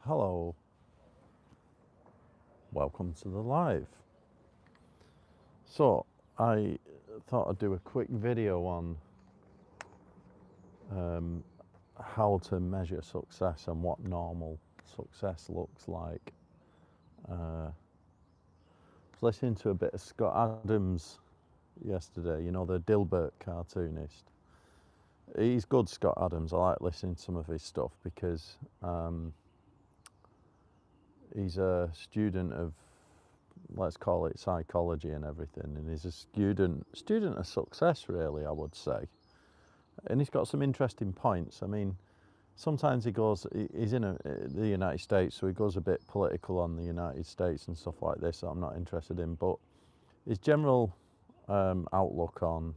Hello, welcome to the live. So I thought I'd do a quick video on how to measure success and what normal success looks like. I was listening to a bit of Scott Adams yesterday, you know, the Dilbert cartoonist. He's good, Scott Adams. I like listening to some of his stuff because he's a student of, let's call it, psychology and everything, and he's a student of success, really, I would say. And he's got some interesting points. I mean, sometimes he's in the United States, so he goes a bit political on the United States and stuff like this that I'm not interested in, but his general outlook on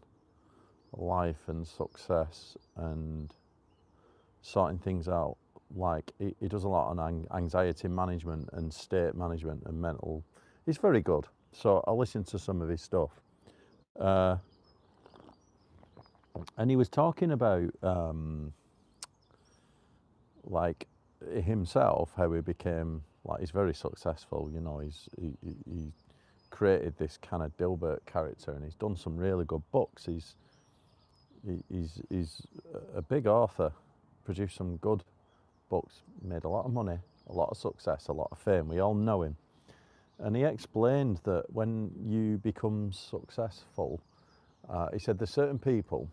life and success and sorting things out, like he does a lot on anxiety management and state management and mental. He's very good, so I'll listen to some of his stuff. And he was talking about like himself, how he became, like, he's very successful, you know. He created this kind of Dilbert character, and he's done some really good books. He's a big author, produced some good books, made a lot of money, a lot of success, a lot of fame. We all know him. And he explained that when you become successful, he said there's certain people,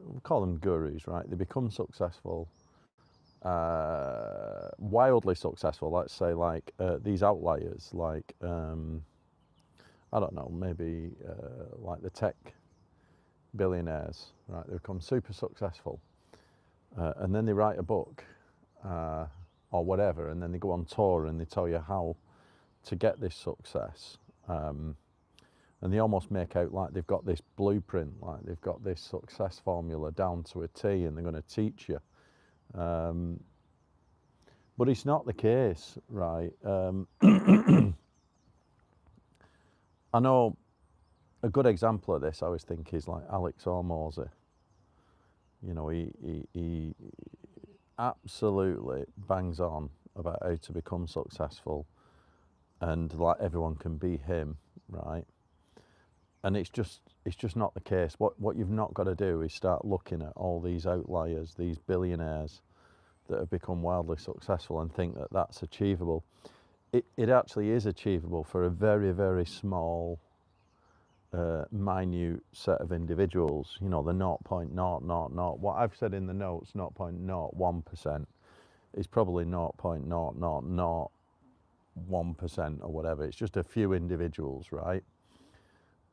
we call them gurus, right? They become successful, wildly successful, let's say, like these outliers, like, I don't know, maybe like the tech billionaires, right? They become super successful, and then they write a book or whatever, and then they go on tour and they tell you how to get this success. And they almost make out like they've got this blueprint, like they've got this success formula down to a T, and they're going to teach you. But it's not the case, right? I know a good example of this, I always think, is like Alex Hormozy. You know, he absolutely bangs on about how to become successful, and like everyone can be him, right? And it's just not the case. What you've not got to do is start looking at all these outliers, these billionaires that have become wildly successful, and think that that's achievable. It actually is achievable for a very, very small, minute set of individuals. You know, the 0.000, what I've said in the notes, 0.01%, is probably 0.0001% or whatever. It's just a few individuals, right?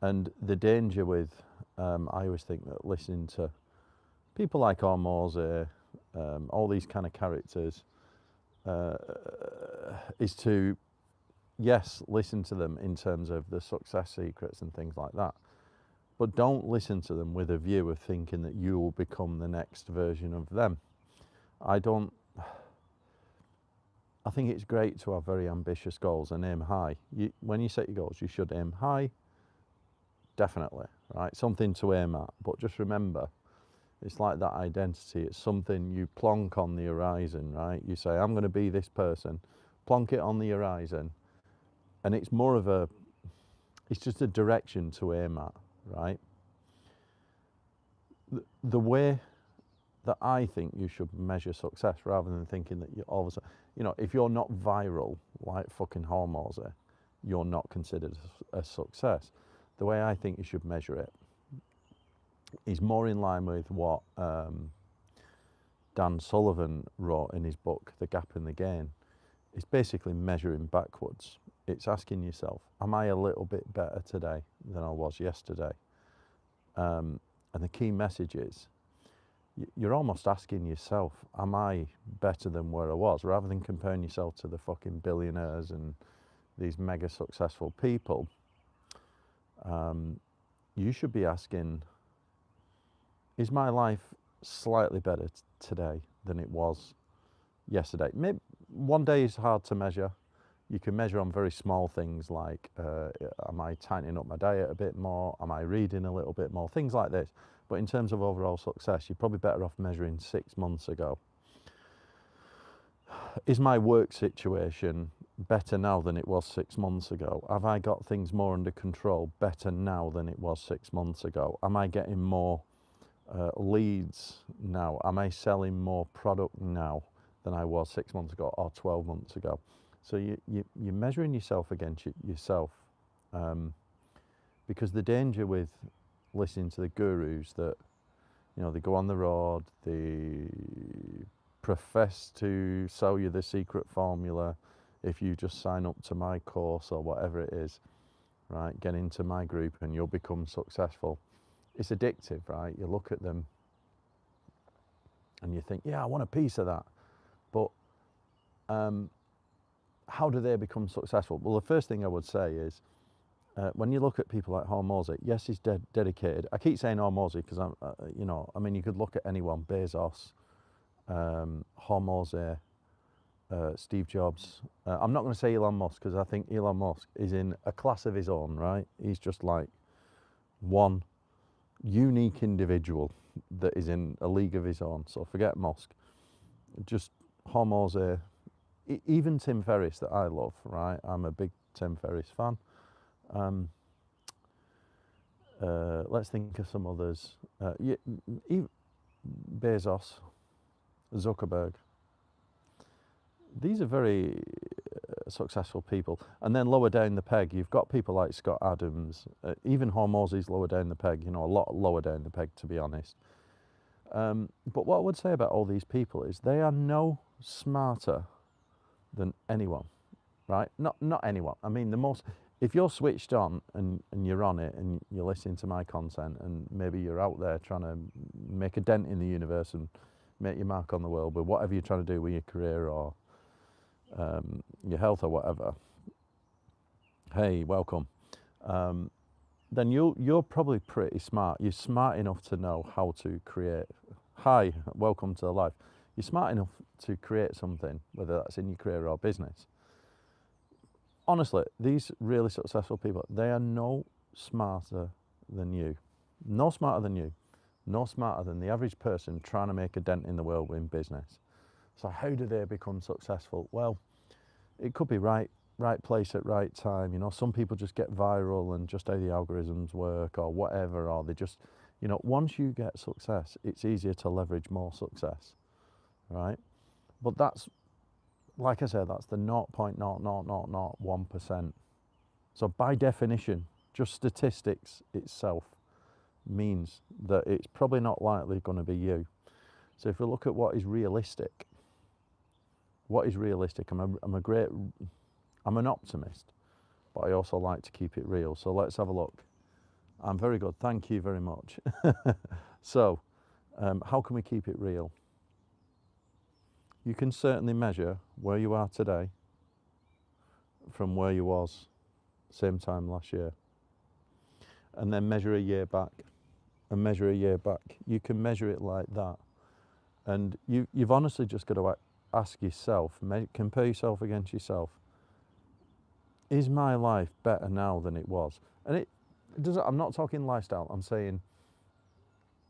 And the danger with, I always think that listening to people like Hormozy, all these kind of characters, is to, yes, listen to them in terms of the success secrets and things like that, but don't listen to them with a view of thinking that you will become the next version of them. I think it's great to have very ambitious goals and aim high. When you set your goals, you should aim high, definitely, right? Something to aim at, but just remember, it's like that identity. It's something you plonk on the horizon, right? You say, I'm going to be this person, plonk it on the horizon, and it's more of it's just a direction to aim at, right? The way that I think you should measure success, rather than thinking that you all of a sudden, you know, if you're not viral like fucking Hormozy, you're not considered a success. The way I think you should measure it is more in line with what Dan Sullivan wrote in his book, The Gap in the Gain. It's basically measuring backwards. It's asking yourself, am I a little bit better today than I was yesterday? And the key message is, you're almost asking yourself, am I better than where I was? Rather than comparing yourself to the fucking billionaires and these mega successful people, you should be asking, is my life slightly better today than it was yesterday? Maybe one day is hard to measure. You can measure on very small things like, am I tightening up my diet a bit more? Am I reading a little bit more? Things like this. But in terms of overall success, you're probably better off measuring 6 months ago. is my work situation better now than it was 6 months ago? Have I got things more under control better now than it was 6 months ago? Am I getting more leads now? Am I selling more product now than I was 6 months ago or 12 months ago? So you're measuring yourself against yourself, because the danger with listening to the gurus that, you know, they go on the road, they profess to sell you the secret formula. If you just sign up to my course or whatever it is, right, get into my group and you'll become successful. It's addictive, right? You look at them and you think, yeah, I want a piece of that. But how do they become successful? Well, the first thing I would say is, when you look at people like Holt, yes, he's dedicated. I keep saying Holt because I'm, you know, I mean, you could look at anyone: Bezos, Holt, Steve Jobs. I'm not going to say Elon Musk because I think Elon Musk is in a class of his own, right? He's just like one unique individual that is in a league of his own. So forget Musk. Just Holt, even Tim Ferriss that I love, right? I'm a big Tim Ferriss fan. Let's think of some others. Bezos, Zuckerberg. These are very successful people. And then lower down the peg, you've got people like Scott Adams. Even Hormozy's lower down the peg, you know, a lot lower down the peg, to be honest. But what I would say about all these people is they are no smarter than anyone, right? Not anyone. I mean, if you're switched on and you're on it and you're listening to my content and maybe you're out there trying to make a dent in the universe and make your mark on the world with whatever you're trying to do with your career or your health or whatever, hey, welcome. Then you're probably pretty smart. You're smart enough to know how to create. Hi, welcome to life. You're smart enough to create something, whether that's in your career or business. Honestly, these really successful people, they are no smarter than you. No smarter than you. No smarter than the average person trying to make a dent in the world in business. So how do they become successful? Well, it could be right place at right time. You know, some people just get viral and just how the algorithms work or whatever, or they just, you know, once you get success, it's easier to leverage more success, right? But that's, like I said, that's the 0.00001%. So by definition, just statistics itself means that it's probably not likely going to be you. So if we look at what is realistic, I'm an optimist, but I also like to keep it real. So let's have a look. I'm very good, thank you very much. So, how can we keep it real? You can certainly measure where you are today from where you was same time last year. And then measure a year back, and measure a year back. You can measure it like that. And you've honestly just got to ask yourself, compare yourself against yourself. Is my life better now than it was? And it doesn't, I'm not talking lifestyle, I'm saying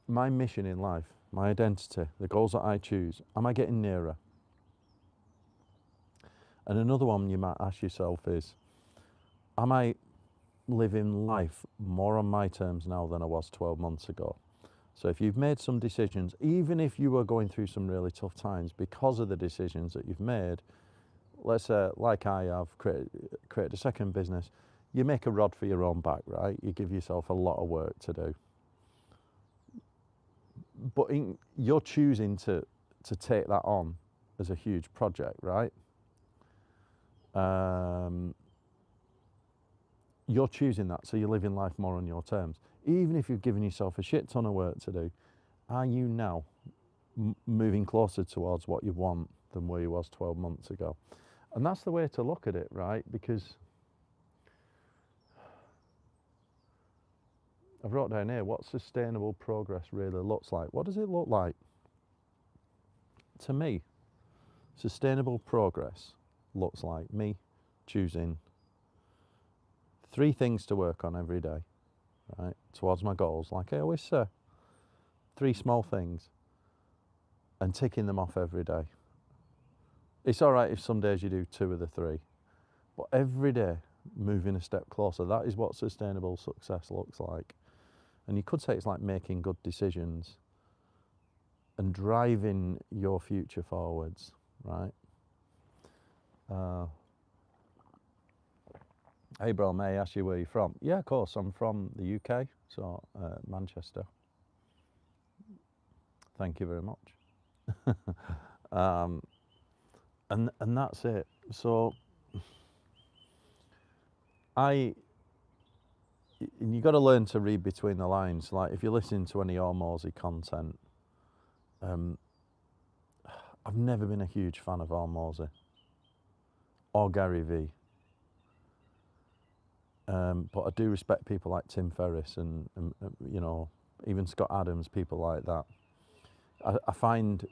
my mission in life, my identity, the goals that I choose, am I getting nearer? And another one you might ask yourself is, am I living life more on my terms now than I was 12 months ago? So if you've made some decisions, even if you were going through some really tough times because of the decisions that you've made, let's say, like I have, created a second business, you make a rod for your own back, right? You give yourself a lot of work to do. But you're choosing to take that on as a huge project, right? You're choosing that, so you're living life more on your terms. Even if you've given yourself a shit ton of work to do, are you now moving closer towards what you want than where you was 12 months ago? And that's the way to look at it, right? Because I've wrote down here what sustainable progress really looks like. What does it look like? To me, sustainable progress looks like me choosing 3 things to work on every day, right, towards my goals, like I always say. 3 small things and ticking them off every day. It's all right if some days you do 2 of the 3, but every day moving a step closer. That is what sustainable success looks like. And you could say it's like making good decisions and driving your future forwards, right? Hey bro, may I ask you where you're from? Yeah, of course, I'm from the UK, so Manchester. Thank you very much. And that's it. So you got to learn to read between the lines. Like if you're listening to any Hormozy content, I've never been a huge fan of Hormozy or Gary Vee. But I do respect people like Tim Ferriss and you know, even Scott Adams, people like that. I find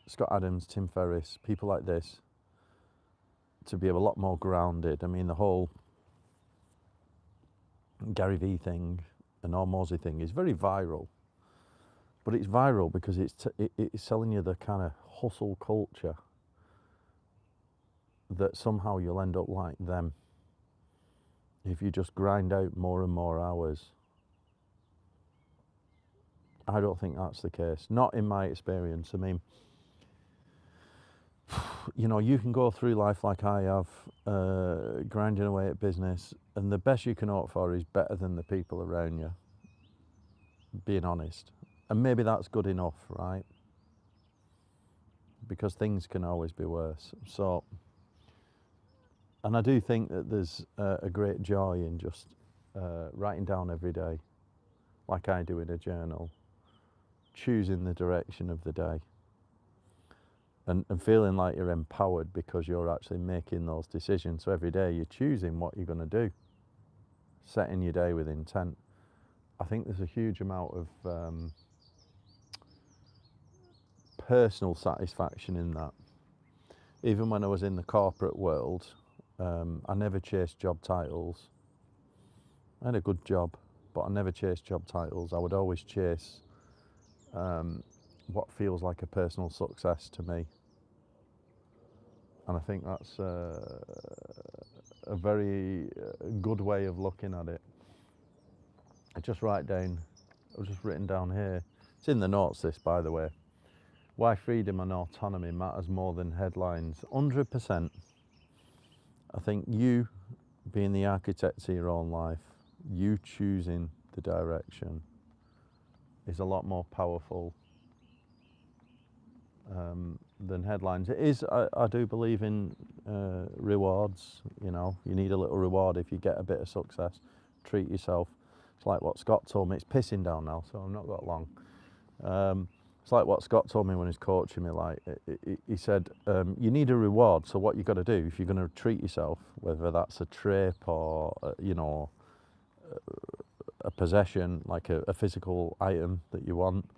Scott Adams, Tim Ferriss, people like this to be a lot more grounded. I mean, the whole Gary Vee thing and Hormozy thing is very viral, but it's viral because it's selling you the kind of hustle culture that somehow you'll end up like them if you just grind out more and more hours. I don't think that's the case, not in my experience. I mean, you know, you can go through life like I have, grinding away at business, and the best you can hope for is better than the people around you, being honest. And maybe that's good enough, right? Because things can always be worse. So, and I do think that there's a great joy in just writing down every day, like I do in a journal, choosing the direction of the day. And feeling like you're empowered because you're actually making those decisions. So every day you're choosing what you're going to do, setting your day with intent. I think there's a huge amount of personal satisfaction in that. Even when I was in the corporate world, I never chased job titles. I had a good job, but I never chased job titles. I would always chase what feels like a personal success to me. And I think that's a very good way of looking at it. I just write down, I've just written down here, it's in the notes this by the way, why freedom and autonomy matters more than headlines. 100%. I think you being the architect of your own life, you choosing the direction is a lot more powerful than headlines. It is, I do believe in rewards. You know, you need a little reward if you get a bit of success. Treat yourself. It's like what Scott told me. It's pissing down now, so I've not got long. It's like what Scott told me when he's coaching me. Like he said, you need a reward. So what you got to do if you're going to treat yourself, whether that's a trip or you know, a possession like a physical item that you want,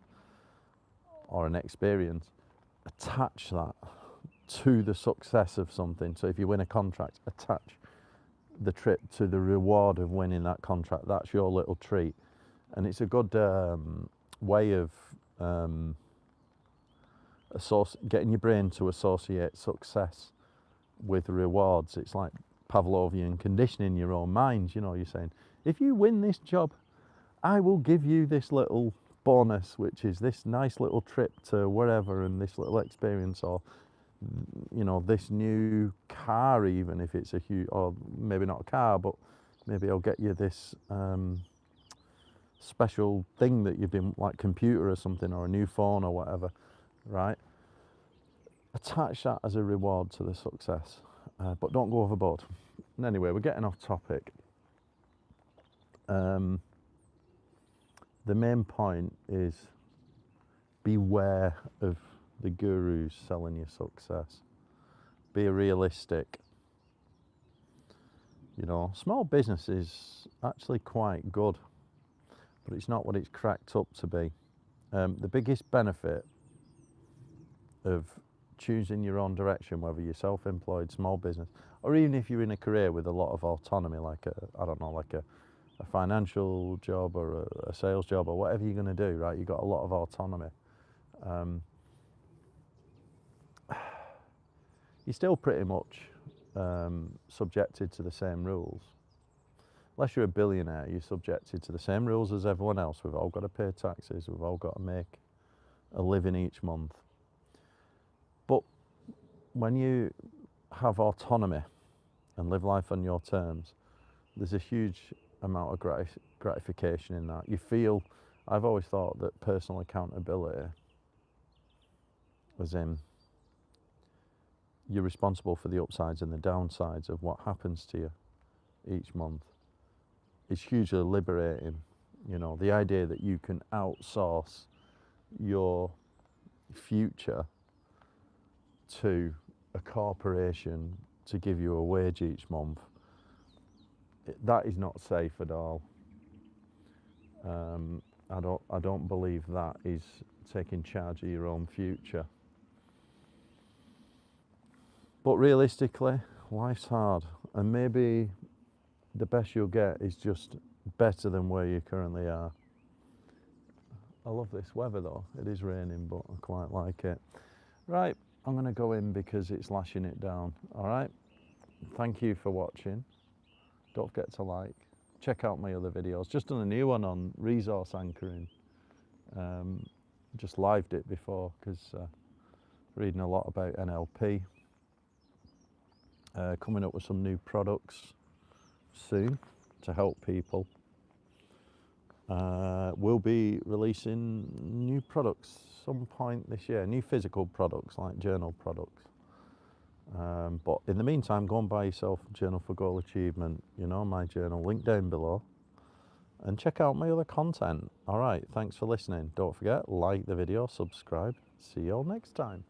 or an experience, attach that to the success of something. So if you win a contract, attach the trip to the reward of winning that contract. That's your little treat. And it's a good way of getting your brain to associate success with rewards. It's like Pavlovian conditioning your own mind. You know, you're saying, if you win this job, I will give you this little bonus, which is this nice little trip to wherever and this little experience, or you know, this new car, even if it's a huge, or maybe not a car, but maybe I'll get you this special thing that you've been, like computer or something, or a new phone or whatever, right? Attach that as a reward to the success, but don't go overboard. And anyway, we're getting off topic. The main point is beware of the gurus selling you success. Be realistic. You know, small business is actually quite good, but it's not what it's cracked up to be. The biggest benefit of choosing your own direction, whether you're self-employed, small business, or even if you're in a career with a lot of autonomy, like a financial job or a sales job or whatever you're going to do, right? You've got a lot of autonomy. you're still pretty much subjected to the same rules. Unless you're a billionaire, you're subjected to the same rules as everyone else. We've all got to pay taxes, we've all got to make a living each month. But when you have autonomy and live life on your terms, there's a huge amount of gratification in that. You feel, I've always thought that personal accountability was in, you're responsible for the upsides and the downsides of what happens to you each month. It's hugely liberating, you know, the idea that you can outsource your future to a corporation to give you a wage each month. That is not safe at all. I don't believe that is taking charge of your own future. But realistically, life's hard, and maybe the best you'll get is just better than where you currently are. I love this weather though. It is raining, but I quite like it. Right, I'm going to go in because it's lashing it down. All right, thank you for watching. Don't forget to like. Check out my other videos. Just done a new one on resource anchoring. Just lived it before because reading a lot about NLP. Coming up with some new products soon to help people. We'll be releasing new products some point this year, new physical products like journal products. But in the meantime, go and buy yourself a Journal for Goal Achievement, you know, my journal, link down below, and check out my other content. All right, thanks for listening. Don't forget, like the video, subscribe. See you all next time.